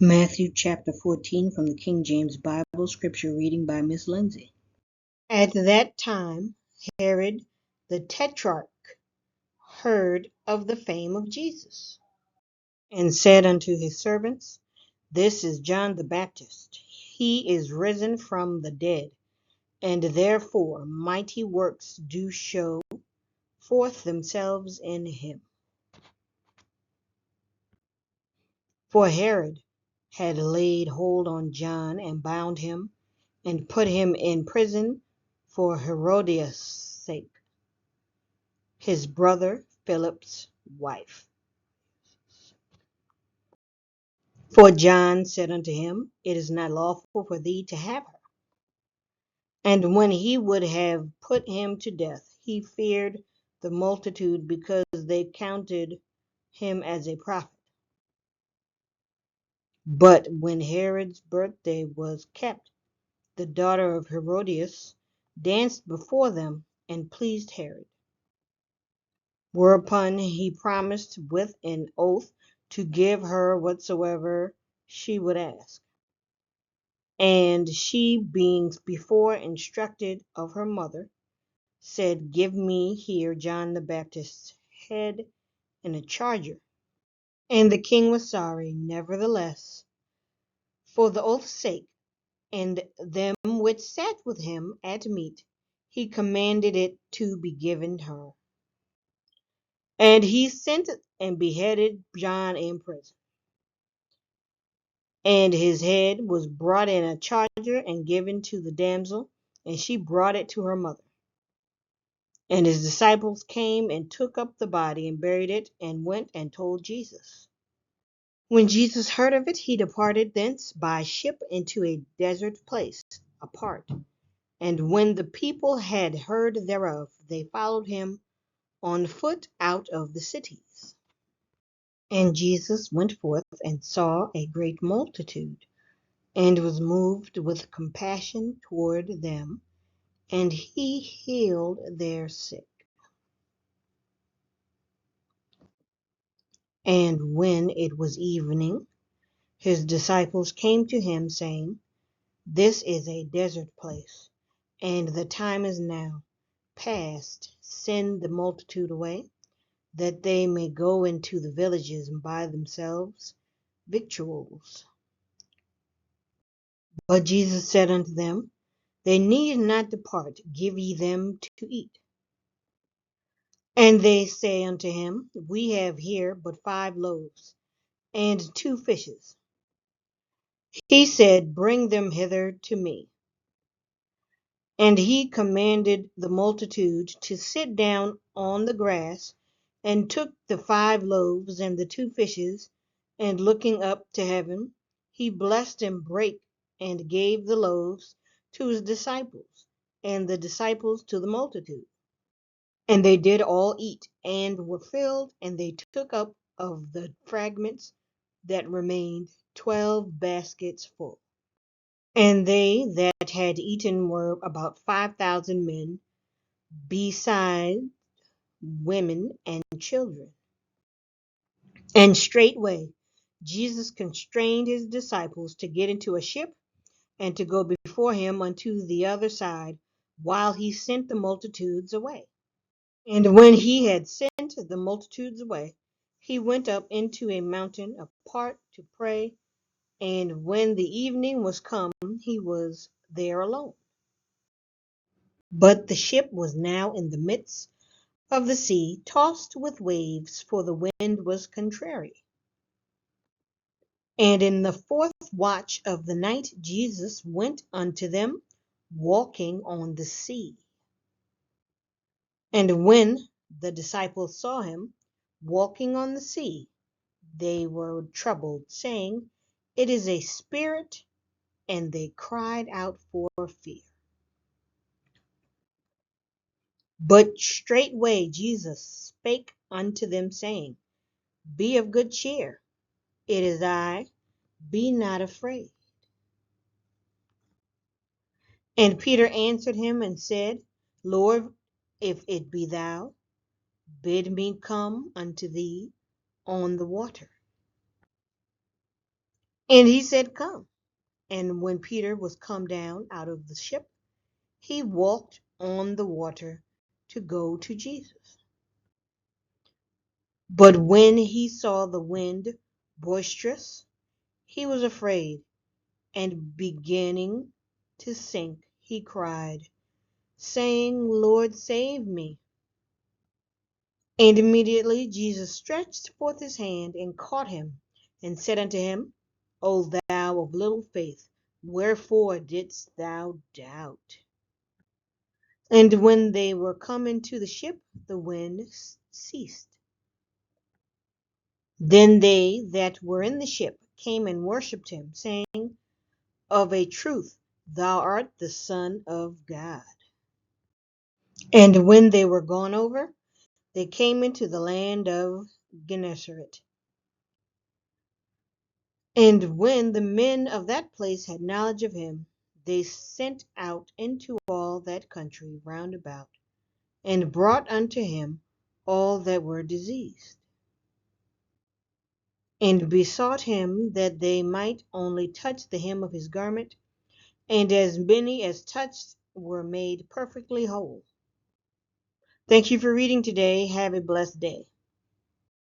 Matthew chapter 14 from the King James Bible, scripture reading by Miss Lindsay. At that time, Herod the Tetrarch heard of the fame of Jesus, and said unto his servants, This is John the Baptist. He is risen from the dead, and therefore mighty works do show forth themselves in him. For Herod had laid hold on John and bound him and put him in prison for Herodias' sake, his brother Philip's wife. For John said unto him, It is not lawful for thee to have her. And when he would have put him to death, he feared the multitude, because they counted him as a prophet. But when Herod's birthday was kept, the daughter of Herodias danced before them and pleased Herod. Whereupon he promised with an oath to give her whatsoever she would ask. And she, being before instructed of her mother, said, Give me here John the Baptist's head in a charger. And the king was sorry, nevertheless, for the oath's sake, and them which sat with him at meat, he commanded it to be given her. And he sent and beheaded John in prison. And his head was brought in a charger and given to the damsel, and she brought it to her mother. And his disciples came and took up the body and buried it, and went and told Jesus. When Jesus heard of it, he departed thence by ship into a desert place apart. And when the people had heard thereof, they followed him on foot out of the cities. And Jesus went forth and saw a great multitude, and was moved with compassion toward them, and he healed their sick. And when it was evening, his disciples came to him, saying, This is a desert place, and the time is now past. Send the multitude away, that they may go into the villages and buy themselves victuals. But Jesus said unto them, They need not depart, give ye them to eat. And they say unto him, We have here but 5 loaves, and 2 fishes. He said, Bring them hither to me. And he commanded the multitude to sit down on the grass, and took the 5 loaves and the 2 fishes, and looking up to heaven, he blessed and brake, and gave the loaves to his disciples, and the disciples to the multitude. And they did all eat, and were filled, and they took up of the fragments that remained 12 baskets full. And they that had eaten were about 5,000 men, beside women and children. And straightway Jesus constrained his disciples to get into a ship, and to go before him unto the other side, while he sent the multitudes away. And when he had sent the multitudes away, he went up into a mountain apart to pray. And when the evening was come, he was there alone. But the ship was now in the midst of the sea, tossed with waves, for the wind was contrary. And in the 4th watch of the night, Jesus went unto them, walking on the sea. And when the disciples saw him walking on the sea, they were troubled, saying, It is a spirit, and they cried out for fear. But straightway Jesus spake unto them, saying, Be of good cheer, it is I, be not afraid. And Peter answered him and said, Lord, if it be thou, bid me come unto thee on the water. And he said, Come. And when Peter was come down out of the ship, he walked on the water to go to Jesus. But when he saw the wind boisterous, he was afraid, and beginning to sink, he cried, saying, Lord, save me. And immediately Jesus stretched forth his hand and caught him, and said unto him, O thou of little faith, wherefore didst thou doubt? And when they were come into the ship, the wind ceased. Then they that were in the ship came and worshipped him, saying, Of a truth, thou art the Son of God. And when they were gone over, they came into the land of Gennesaret. And when the men of that place had knowledge of him, they sent out into all that country round about, and brought unto him all that were diseased, and besought him that they might only touch the hem of his garment, and as many as touched were made perfectly whole. Thank you for reading today. Have a blessed day.